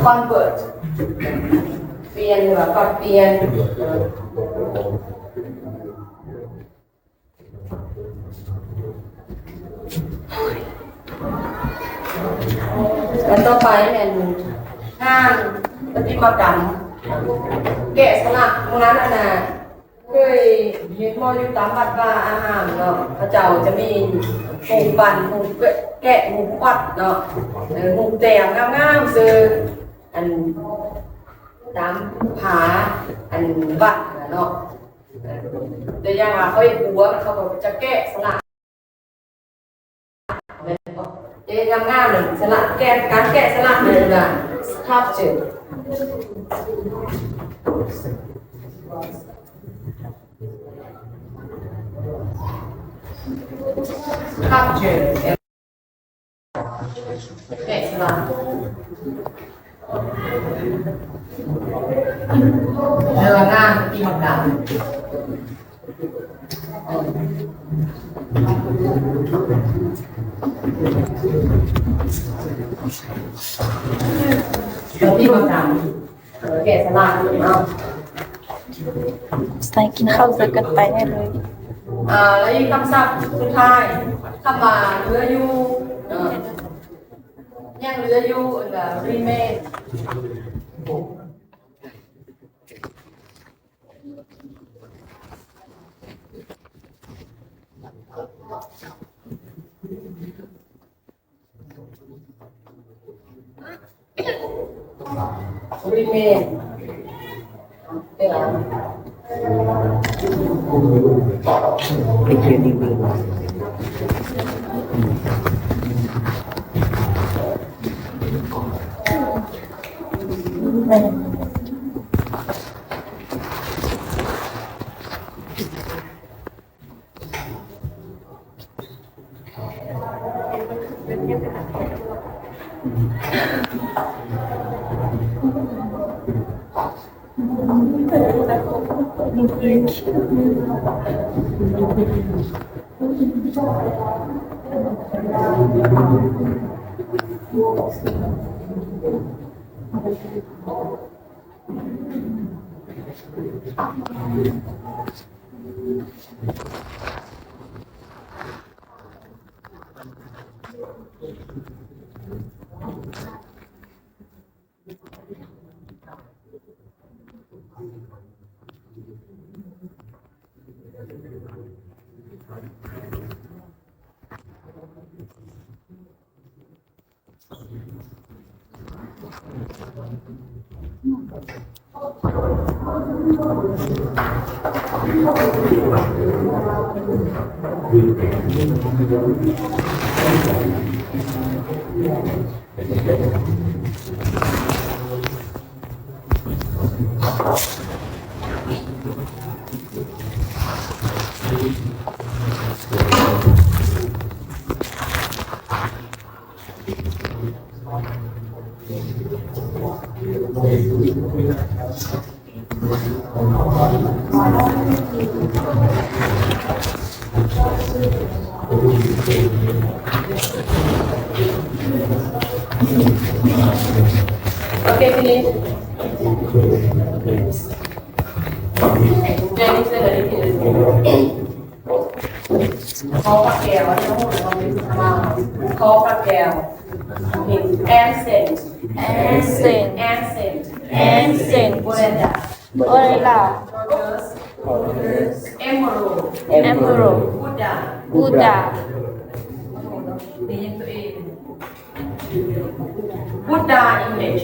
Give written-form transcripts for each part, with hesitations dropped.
convert เปลี่ยนหรือว่าก็เปลี่ยนแล้วต่อไปเป็นงานประติมากรรมแกะสลักตรงนั้นน่ะเคยเห็นบ่อยู่ตามวัดว่าอาหารเนาะพระเจ้าจะมีหูปั่นหูแกะหูปัดเนาะหูแต่งงามๆซื่ออันตามผาอันวัดเนาะแต่อย่างว่าเขาเฮ็ดบัวเขาก็จะแกะสลักงามๆเลยสลักแกะการแกะสลักเลยน่ะ sculpture sculpture แกะสลักเรื่องงานที่มันดังที่มันดังแกะสลักเนาะใส่กินข้าวสักกันไปได้เลยแล้วอีกคำศัพท์สุดท้ายคำว่าเหลืออยู่ยังเหลืออยู่remain remain เป็นเพียงนิดนึงOkay, finish. Jadi saya dari sini. Kau pakai apa? Kau pakai ancient, Orela, Emerald, Buddha. Buddha image.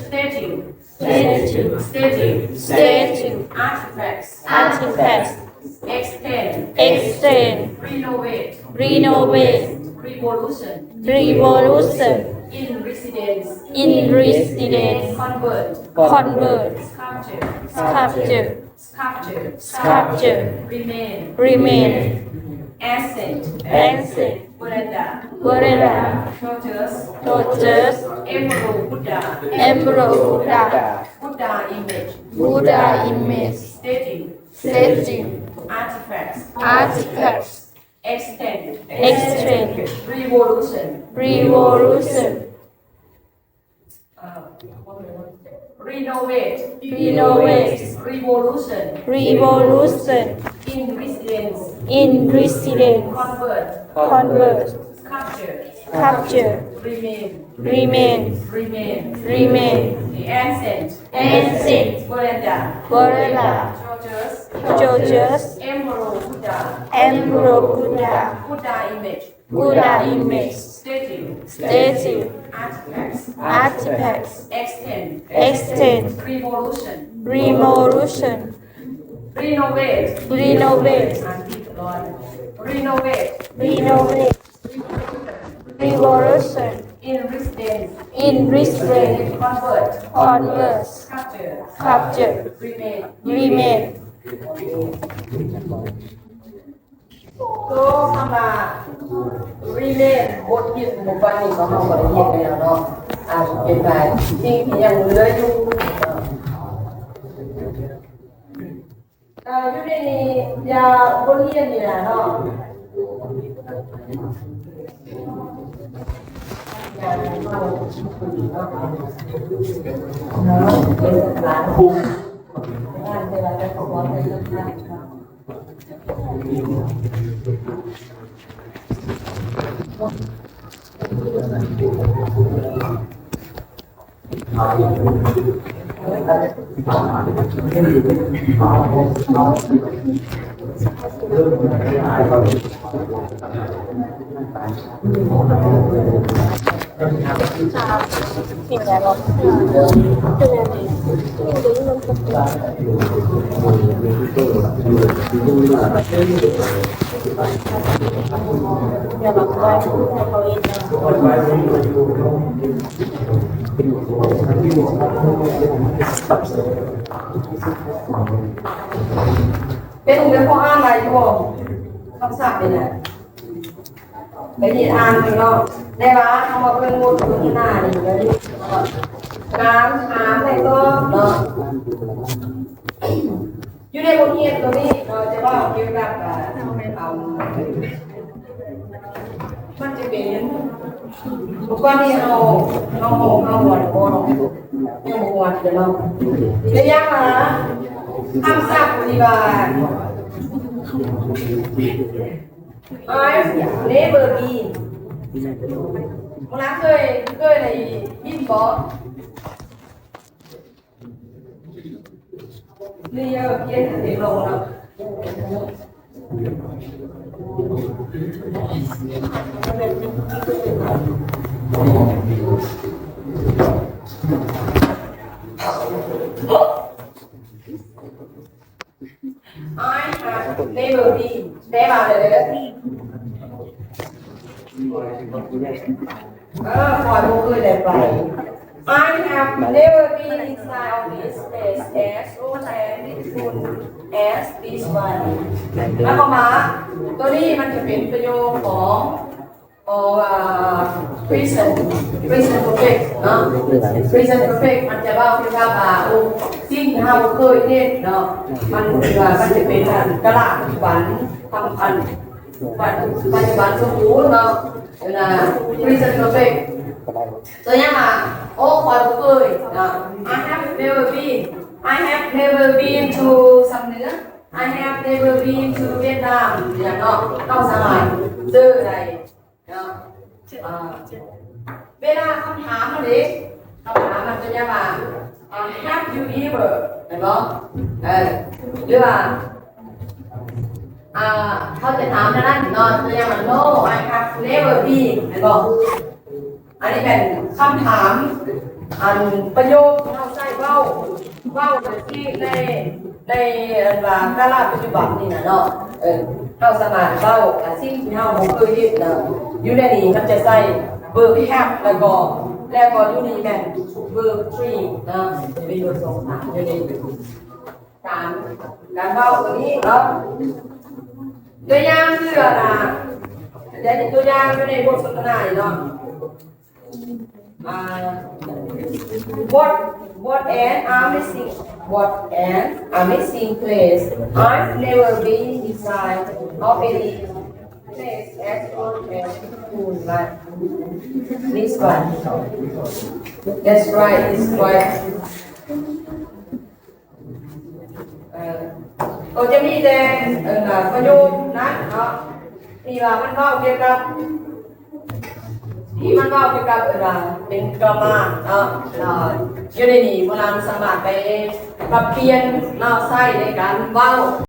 Statue. Artifacts. Extend. Renovate. Revolution. In residence. Convert. Sculpture. Remain. Ancient. Veranda. Torches. Emerald Buddha. Buddha image. Statue. artifacts artifacts extend extend revolution revolution renovate renovate revolution revolution in residence in residence convert convert capture capture remain remain remain the ancient ancient Gorilla gorilla Georges Emperor Buddha Emperor Buddha Buddha image Buddha image statue artifacts extend revolution renovate renovate revolution in residence in restraint convert converse capture remain ก็คำว่า remain บทเรียนหมู่บ้านนี้ก็เฮาก็ได้เรียนไปแล้วเนาะเป็นไปสิ่งที่ยังเหลืออยู่อยู่ในนี้ยาบทเรียนนี่ล่ะเนาะเป็นหลานคุมงานเวลาจะขอว่าเป็นเรื่องสิ่งแวดล้อมอย่าหลับไว้ให้เขาเองเป็นพ่ออ่านอะไรอยู่บ่คำศัพท์นี่แหละไปที่อ่านเนาะได้ว่าคำว่าเป็นบทที่หน้านี่เลยการอ่านได้ก็เนาะอยู่ในบทเรียนตัวนี้เราจะว่าเกี่ยวกับมันจะเป็นทุกวันนี้เราหมดบ่ยังบ่หมดเนาะได้ยังล่ะคำศัพท์ปฏิบัติ I've never been เวลาเคยได้ยินบ่นี่เขียนเด็กลงแล้วI have never been ได้มาเลยปล่อยมือเลยไป I have never been inside of this place as old and beautiful as this one แล้วก็มาตัวนี้มันจะเป็นประโยคของpresent perfect เนาะ present perfect มันจะว่าคือว่าสิ่งที่เราเคยเห็นเนาะมันจะเป็นกระดาษปัจจุบันทำพันปัจจุบันสมบูรณ์เนาะนะ present perfect ตัวอย่างโอ้ความเคยนะ I have never been to สำเนือ I have never been to Vietnam อย่างเนาะต้องสมัยเจออะไรเนาะเวลาคำถามมันดิคำถามมันจะอย่างว่า have you ever เห็นบ่หรือว่าเขาจะถามนั้นเนาะตัวอย่างว่า no I have never been เห็นบ่อันนี้เป็นคำถามประโยคเราใช้เว้าที่ในกาลปัจจุบันนี่นะเนาะเราสามารถเว้าสิ่งที่เราบ่เคยเห็นนะอยู่ในนี้มันจะใช้ verb have แล้วก็อยู่นี่แม่น verb 3นะจะมีอยู่2 3อยู่ในการเว้าตัวนี้เนาะตัวอย่างคืออะไรเดี๋ยวตัวอย่างอยู่ในบทสนทนาเนาะ What an amazing place. I've never been inside of any place as old as school like this one. That's right, this one. ก็จะมีแต่ประโยคนะเนาะที่ว่ามันเว้าเกี่ยวกับเป็นกรรมะเนาะอยู่ในนี้พวกเราสามารถไปปรับเปลี่ยนเนาะใช้ในการเว้า